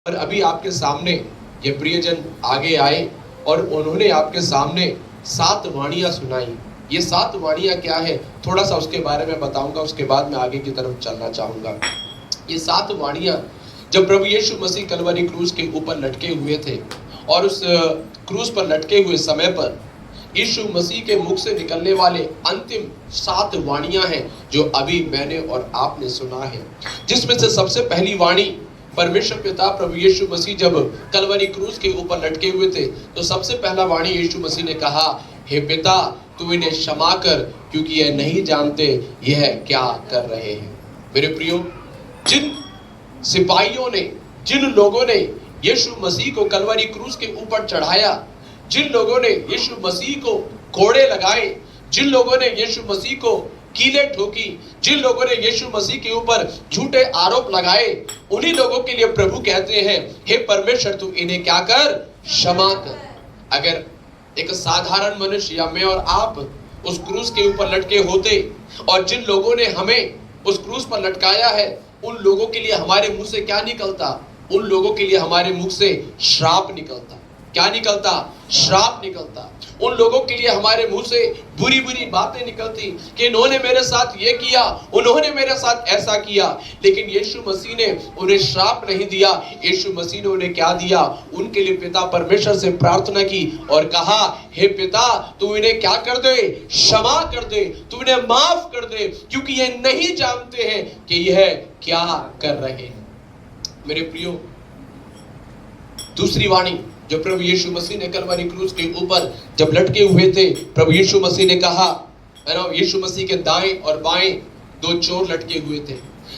और अभी आपके सामने ये प्रियजन आगे आए और उन्होंने आपके सामने 7 वाणियां सुनाई। ये 7 वाणियां क्या है, थोड़ा सा उसके बारे में बताऊंगा, उसके बाद मैं आगे की तरफ चलना चाहूंगा। ये 7 वाणियां जब प्रभु यीशु मसीह कलवरी क्रूस के ऊपर लटके हुए थे और उस क्रूस पर लटके हुए समय पर यीशु मसीह के मुख से निकलने वाले अंतिम 7 वाणियां हैं जो अभी मैंने और आपने सुना है। जिसमें से सबसे पहली वाणी, परमेश्वर पिता प्रभु यीशु मसीह जब कलवरी क्रूस के ऊपर लटके हुए थे तो सबसे पहला वाणी यीशु मसीह ने कहा, हे पिता तू इन्हें क्षमा कर क्योंकि यह नहीं जानते यह क्या कर रहे हैं। मेरे प्रियो, जिन सिपाहियों ने, जिन लोगों ने यीशु मसीह को कलवरी क्रूस के ऊपर चढ़ाया, जिन लोगों ने यीशु मसीह को कोड़े लगाए, जिन लोगों ने यीशु मसीह को कीले ठोकी, जिन लोगों ने यीशु मसीह के ऊपर झूठे आरोप लगाए, उन्हीं लोगों के लिए प्रभु कहते हैं, हे परमेश्वर तू इन्हें क्या कर, क्षमा कर। अगर एक साधारण मनुष्य या मैं और आप उस क्रूस के ऊपर लटके होते और जिन लोगों ने हमें उस क्रूस पर लटकाया है, उन लोगों के लिए हमारे मुंह से क्या निकलता? उन लोगों के लिए हमारे मुख से श्राप निकलता। क्या निकलता? श्राप निकलता। उन लोगों के लिए हमारे मुंह से बुरी बुरी बातें निकलती कि इन्होंने मेरे साथ ये किया, उन्होंने मेरे साथ ऐसा किया। लेकिन यीशु मसीह ने उन्हें श्राप नहीं दिया। यीशु मसीह ने उन्हें क्या दिया? उनके लिए पिता परमेश्वर से प्रार्थना की और कहा, हे पिता तू इन्हें क्या कर दे, क्षमा कर दे, तू इन्हें माफ कर दे क्योंकि ये नहीं जानते हैं कि यह क्या कर रहे हैं। मेरे प्रियो, दूसरी वाणी जो प्रभु यीशु मसीह ने कलवरी क्रूस के ऊपर जब लटके हुए थे, प्रभु यीशु मसीह ने कहा, है ना, यीशु मसीह के दाएं और बाएं 2 चोर लटके हुए थे,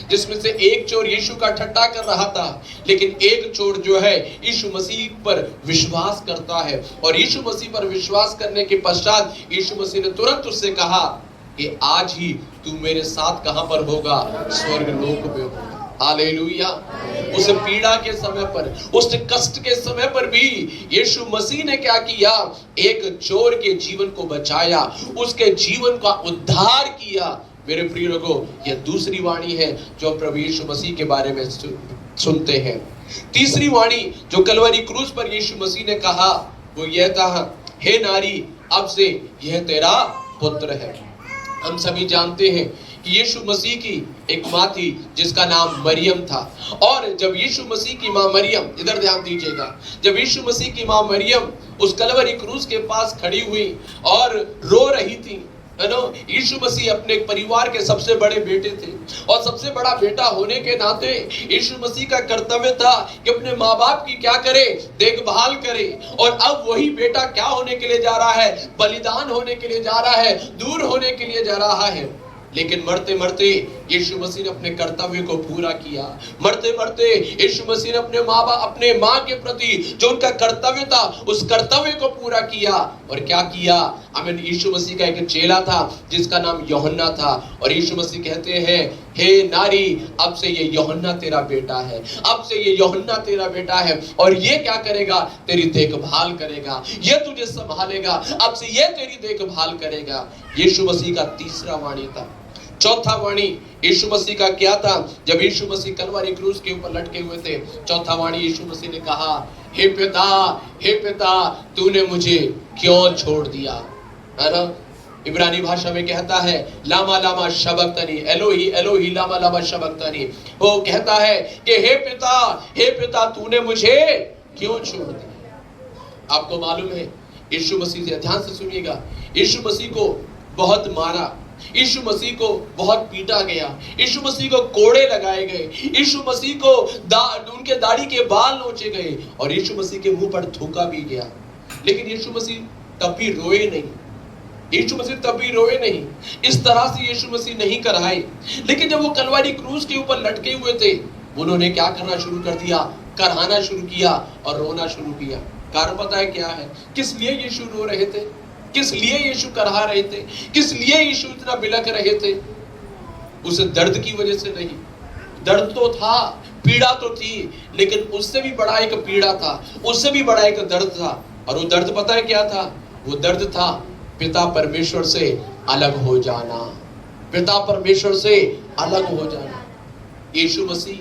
जिसमें से एक चोर यीशु का ठट्टा कर रहा था, लेकिन एक चोर जो है यीशु मसीह पर विश्वास करता है। और यीशु मसीह पर विश्वास करने के पश्चात यीशु मसीह ने तुरंत उससे कहा कि आज ही तू मेरे साथ कहां पर होगा? स्वर्ग लोक में होगा। हालेलुया। उस पीड़ा के समय पर, उस कष्ट के समय पर भी यीशु मसीह ने क्या किया? एक चोर के जीवन को बचाया, उसके जीवन का उद्धार किया। मेरे प्रिय लोगों, यह दूसरी वाणी है जो प्रभु यीशु मसीह के बारे में सुनते हैं। तीसरी वाणी जो कलवरी क्रूस पर यीशु मसीह ने कहा वो यह था, हे नारी अब से यह तेरा पुत्र है। हम सभी जानते हैं कि यीशु मसीह की एक माँ थी जिसका नाम मरियम था। और जब यीशु मसीह की माँ मरियम, इधर ध्यान दीजिएगा, जब यीशु मसीह की माँ मरियम उस कलवरी क्रूस के पास खड़ी हुई और रो रही थी, है ना, यीशु मसीह अपने परिवार के सबसे बड़े बेटे थे और सबसे बड़ा बेटा होने के नाते यीशु मसीह का कर्तव्य था कि अपने माँ बाप की क्या करे, देखभाल करे। और अब वही बेटा क्या होने के लिए जा रहा है? बलिदान होने के लिए जा रहा है, दूर होने के लिए जा रहा है। लेकिन मरते मरते यीशु मसीह ने अपने कर्तव्य को पूरा किया। मरते मरते यीशु मसीह ने अपने माँ के प्रति जो उनका कर्तव्य था उस कर्तव्य को पूरा किया। और क्या किया? आमीन। यीशु मसीह का एक चेला था जिसका नाम यूहन्ना था और यीशु मसीह कहते हैं, हे नारी अब से ये यूहन्ना तेरा बेटा है, अब से ये यूहन्ना तेरा बेटा है और ये क्या करेगा? तेरी देखभाल करेगा, ये तुझे संभालेगा, अब से ये तेरी देखभाल करेगा। यीशु मसीह का तीसरा वाणी था। चौथा वाणी यीशु मसीह का क्या था? जब यीशु मसीह कलवरी क्रूस के ऊपर लटके हुए थे, चौथा वाणी यीशु मसीह ने कहा, हे पिता तूने मुझे क्यों छोड़ दिया? है ना, इब्रानी भाषा में कहता है, लामा लामा शबक्तनी, एलोही एलोही लामा लामा शबक्तनी। वो कहता है कि हे पिता तूने मुझे क्यों छोड़ दिया? आपको मालूम है, यीशु मसीह से ध्यान से सुनिएगा, यीशु मसीह को बहुत मारा, यीशु मसीह को बहुत पीटा गया, यीशु मसीह को कोड़े लगाए गए, यीशु मसीह को उनके दाढ़ी के बाल नोचे गए और यीशु मसीह के मुंह पर थूका भी गया। लेकिन यीशु मसीह तब भी रोए नहीं, यीशु मसीह तब भी रोए नहीं, इस तरह से यीशु मसीह नहीं कराए। लेकिन जब वो कलवरी क्रूस के ऊपर लटके हुए थे, उन्होंने क्या करना शुरू कर दिया? कराहना शुरू किया और रोना शुरू किया। कारण पता है क्या है? किस लिए यीशु रो रहे थे? किस लिए यीशु कराह रहे थे? किस लिए यीशु इतना बिलख रहे थे? उस दर्द की वजह से नहीं। दर्द तो था, पीड़ा तो थी, लेकिन उससे भी बड़ा एक पीड़ा था, उससे भी बड़ा एक दर्द था। और वो दर्द पता है क्या था? वो दर्द था पिता परमेश्वर से अलग हो जाना, पिता परमेश्वर से अलग हो जाना। यीशु मसीह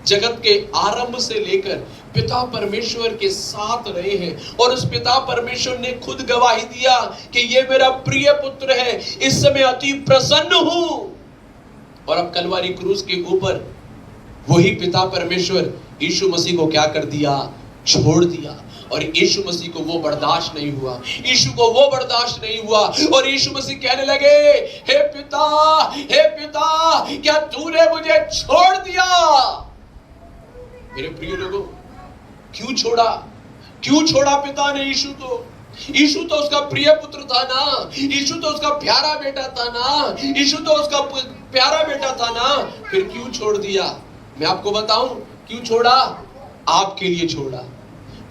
जगत के आरंभ से लेकर पिता परमेश्वर के साथ रहे हैं और उस पिता परमेश्वर ने खुद गवाही दिया कि ये मेरा प्रिय पुत्र है, इससे मैं अति प्रसन्न हूं। और अब कलवारी क्रूस के ऊपर वही पिता परमेश्वर यीशु मसीह को क्या कर दिया? छोड़ दिया। और यीशु मसीह को वो बर्दाश्त नहीं हुआ, यीशु को वो बर्दाश्त नहीं हुआ और यीशु मसीह कहने लगे, हे पिता, क्या तूने मुझे छोड़ दिया? मेरे प्रिय लोगों, क्यों छोड़ा? क्यों छोड़ा पिता ने यीशु को? यीशु तो उसका प्रिय पुत्र था ना, यीशु तो उसका प्यारा बेटा था ना, यीशु तो उसका प्यारा बेटा था ना, फिर क्यों छोड़ दिया? मैं आपको बताऊं क्यों छोड़ा। आपके लिए छोड़ा,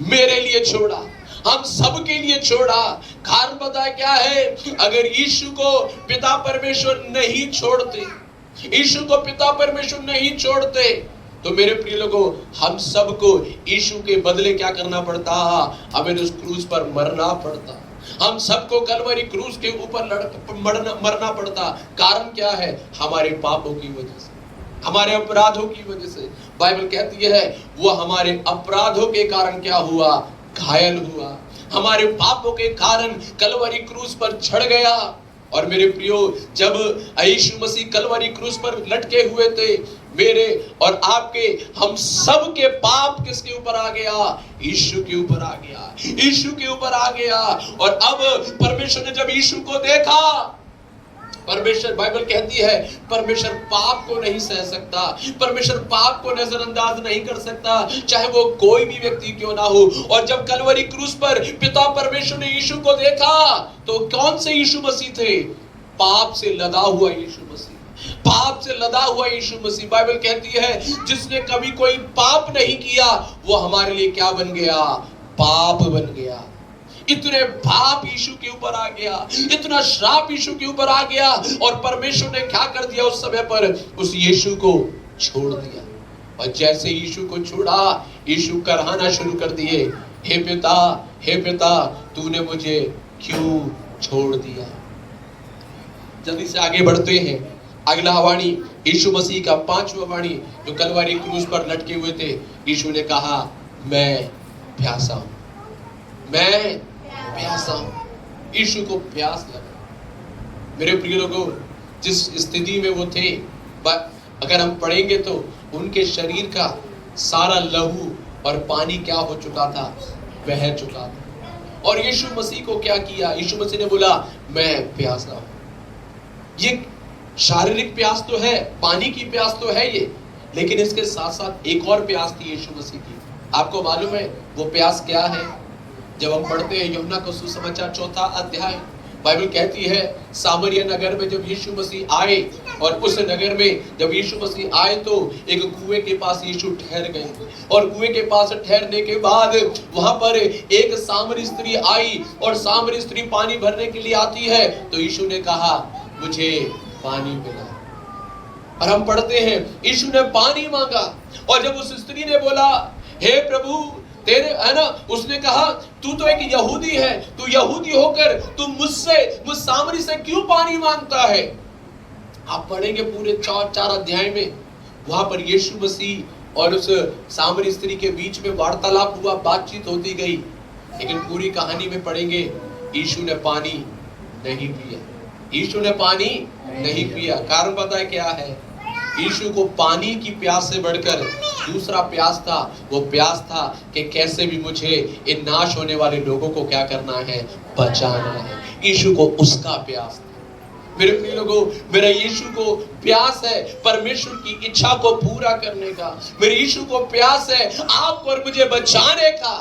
मेरे लिए छोड़ा, हम सब के लिए छोड़ा। कारण पता है क्या है? अगर यीशु को पिता परमेश्वर नहीं छोड़ते, यीशु को पिता परमेश्वर नहीं छोड़ते, तो मेरे प्रिय लोगों, हम सबको यीशु के बदले क्या करना पड़ता? हमें उस क्रूस पर मरना पड़ता। हम सबको कलवरी क्रूस के ऊपर मरना पड़ता। कारण क्या है? हमारे पापों की वजह से, हमारे अपराधों की वजह से। बाइबल कहती है वो हमारे अपराधों के कारण क्या हुआ? घायल हुआ। हमारे पापों के कारण कलवरी क्रूस पर चढ़ गया। और मेरे प्रियो, जब यीशु मसीह कलवरी क्रूस पर लटके हुए थे, मेरे और आपके, हम सब के पाप किसके ऊपर आ गया? यीशु के ऊपर आ गया, यीशु के ऊपर आ गया। और अब परमेश्वर ने जब यीशु को देखा, परमेश्वर, बाइबल कहती है परमेश्वर पाप को नहीं सह सकता, परमेश्वर पाप को नजरअंदाज नहीं कर सकता, चाहे वो कोई भी व्यक्ति क्यों ना हो। और जब कलवरी क्रूस पर पिता परमेश्वर ने यीशु को देखा, तो कौन से यीशु मसीह थे? पाप से लदा हुआ यीशु मसीह, पाप से लदा हुआ यीशु मसीह। बाइबल कहती है जिसने कभी कोई पाप नहीं किया, वो हमारे लिए क्या बन गया? पाप बन गया। इतने पाप यीशु के ऊपर आ गया, इतना श्राप यीशु के ऊपर आ गया। और परमेश्वर ने क्या कर दिया? उस समय पर उस यीशु को छोड़ दिया। और जैसे यीशु को छोड़ा, यीशु कहना शुरू कर दिए, हे पिता, तूने मुझे क्यों छोड़ दिया? जल्दी से आगे बढ़ते हैं। अगला वाणी यीशु मसीह का 5वां वाणी, जो कलवरी क्रूस पर लटके हुए थे। यीशु ने कहा, मैं प्यासा हूं, मैं प्यासा हूं। यीशु को प्यास लगा। मेरे प्रिय लोगों, जिस स्थिति में वो थे, अगर हम पढ़ेंगे तो उनके शरीर का सारा लहू और पानी क्या हो चुका था? बह चुका था। और यीशु मसीह को क्या किया? यीशु मसीह ने बोला, मैं प्यासा हूं। ये शारीरिक प्यास तो है, पानी की प्यास तो है ये, लेकिन इसके साथ साथ एक और प्यास थी यीशु मसीह की। आपको मालूम है वो प्यास क्या है? जब हम पढ़ते हैं यूहन्ना का सुसमाचार 4वां अध्याय, बाइबल कहती है सामरिया नगर में जब यीशु मसीह आए, और उस नगर में जब यीशु मसीह आए तो एक कुएं के पास यीशु ठहर गए। और कुएं के पास ठहरने के बाद वहां पर एक सामरी स्त्री आई, और सामरी स्त्री पानी भरने के लिए आती है। तो यीशु ने कहा, मुझे पानी पिला। और हम पढ़ते हैं यीशु ने पानी मांगा, और जब उस स्त्री ने बोला, हे प्रभु, तेरे, है ना, उसने कहा, तू तो एक यहूदी है, तू यहूदी होकर तू मुझ सामरी से क्यों पानी मांगता है? आप पढ़ेंगे पूरे 4 अध्याय में, वहां पर यीशु मसीह और उस सामरी स्त्री के बीच में वार्तालाप हुआ, बातचीत होती गई। लेकिन पूरी कहानी में पढ़ेंगे यीशु ने पानी नहीं पिया, यीशु ने पानी नहीं पिया। कारण पता है क्या है? यीशु को पानी की प्यास से बढ़कर दूसरा प्यास था। वो प्यास था कि कैसे भी मुझे इन नाश होने वाले लोगों को क्या करना है? बचाना है। यीशु को उसका प्यास था। मेरे प्रिय लोगों, मेरा यीशु को प्यास है परमेश्वर की इच्छा को पूरा करने का। मेरे यीशु को प्यास है आपको और मुझे बचाने का।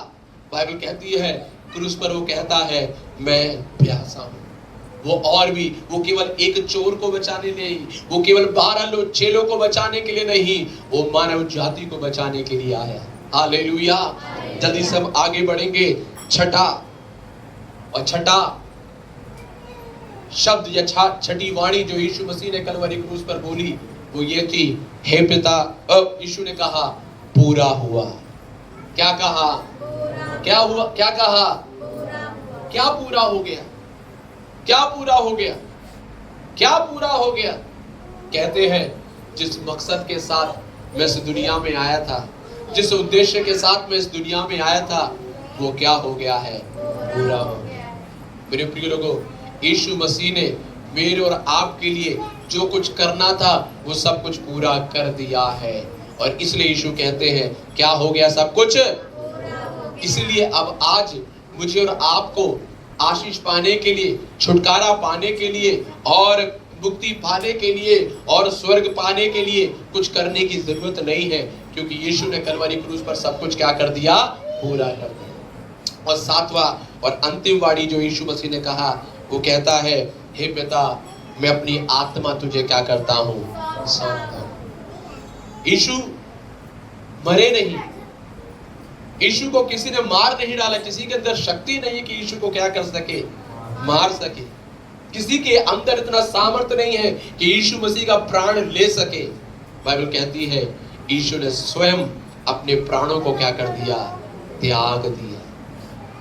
बाइबल कहती है क्रूस पर वो कहता है, मैं प्यासा हूं। वो केवल एक चोर को बचाने नहीं, वो केवल 12 चेलों को बचाने के लिए नहीं, वो मानव जाति को बचाने के लिए आया। हालेलुया। जल्दी से हम आगे बढ़ेंगे। छठा शब्द या छठी वाणी जो यीशु मसीह ने कलवरी क्रूस पर बोली, वो ये थी, हे पिता। अब यीशु ने कहा, पूरा हुआ। क्या कहा? क्या हुआ? क्या कहा? क्या पूरा हो गया? क्या पूरा हो गया? क्या पूरा हो गया? कहते हैं जिस मकसद के साथ मैं इस दुनिया में आया था, जिस उद्देश्य के साथ मैं इस दुनिया में आया था वो क्या हो गया है, पूरा हो गया। मेरे प्रिय लोगों, यीशु मसीह ने मेरे और आपके लिए जो कुछ करना था वो सब कुछ पूरा कर दिया है। और इसलिए यीशु कहते हैं क्या हो गया, सब कुछ। इसलिए अब आज मुझे और आपको आशीष पाने के लिए, छुटकारा पाने के लिए और मुक्ति पाने के लिए और स्वर्ग पाने के लिए कुछ करने की जरूरत नहीं है, क्योंकि यीशु ने कलवरी क्रूस पर सब कुछ क्या कर दिया, पूरा कर दिया। और सातवां और अंतिम वाणी जो यीशु मसीह ने कहा वो कहता है, हे पिता मैं अपनी आत्मा तुझे क्या करता हूं, सौंपता हूं। यीशु मरे नहीं, यीशु को किसी ने मार नहीं डाला, किसी के अंदर शक्ति नहीं कि यीशु को क्या कर सके, मार सके। किसी के अंदर इतना सामर्थ्य नहीं है कि यीशु मसीह का प्राण ले सके। बाइबल कहती है यीशु ने स्वयं अपने प्राणों को क्या कर दिया, त्याग दिया।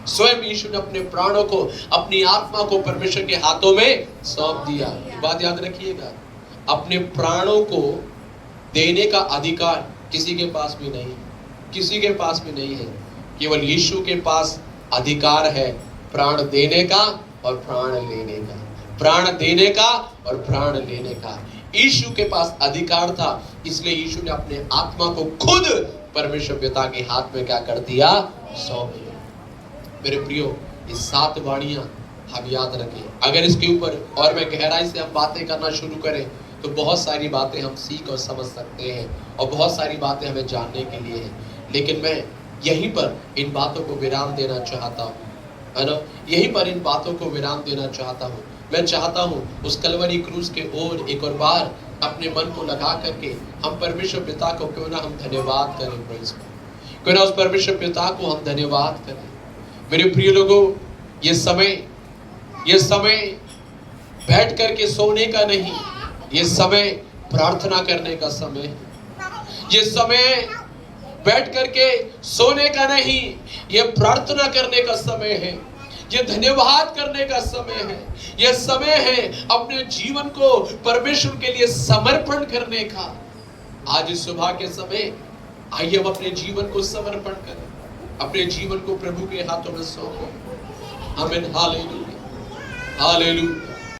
स्वयं यीशु ने अपने प्राणों को, अपनी आत्मा को परमेश्वर के हाथों में सौंप दिया। बात याद रखिएगा, अपने प्राणों को देने का अधिकार किसी के पास भी नहीं, किसी के पास भी नहीं है। केवल यीशु के पास अधिकार है प्राण देने का और प्राण लेने का, प्राण देने का और प्राण लेने का। यीशु के पास अधिकार था, इसलिए यीशु ने अपने आत्मा को खुद परमेश्वर पिता के हाथ में क्या कर दिया, सौंप दिया। मेरे प्रियो, ये 7 वाणियां हम याद रखें। अगर इसके ऊपर और मैं गहराई से हम बातें करना शुरू करें तो बहुत सारी बातें हम सीख और समझ सकते हैं और बहुत सारी बातें हमें जानने के लिए हैं। लेकिन मैं यहीं पर इन बातों को विराम देना चाहता हूँ, है ना, यहीं पर इन बातों को विराम देना चाहता हूँ। मैं चाहता हूँ उस कलवरी क्रूस के ओर एक और बार अपने मन को लगा करके हम परमेश्वर पिता को क्यों ना हम धन्यवाद करें, प्रेज़ को, क्यों ना उस परमेश्वर पिता को हम धन्यवाद करें। मेरे प्रिय लोगों, ये समय बैठ करके सोने का नहीं, ये समय प्रार्थना करने का समय है। ये समय बैठ करके सोने का नहीं, ये प्रार्थना करने का समय है, ये धन्यवाद करने का समय है, ये समय है अपने जीवन को परमेश्वर के लिए समर्पण करने का। आज इस सुबह के समय आइए हम अपने जीवन को समर्पण करें, अपने जीवन को प्रभु के हाथों में सौंपो। आमीन, हालेलुया, हालेलुया।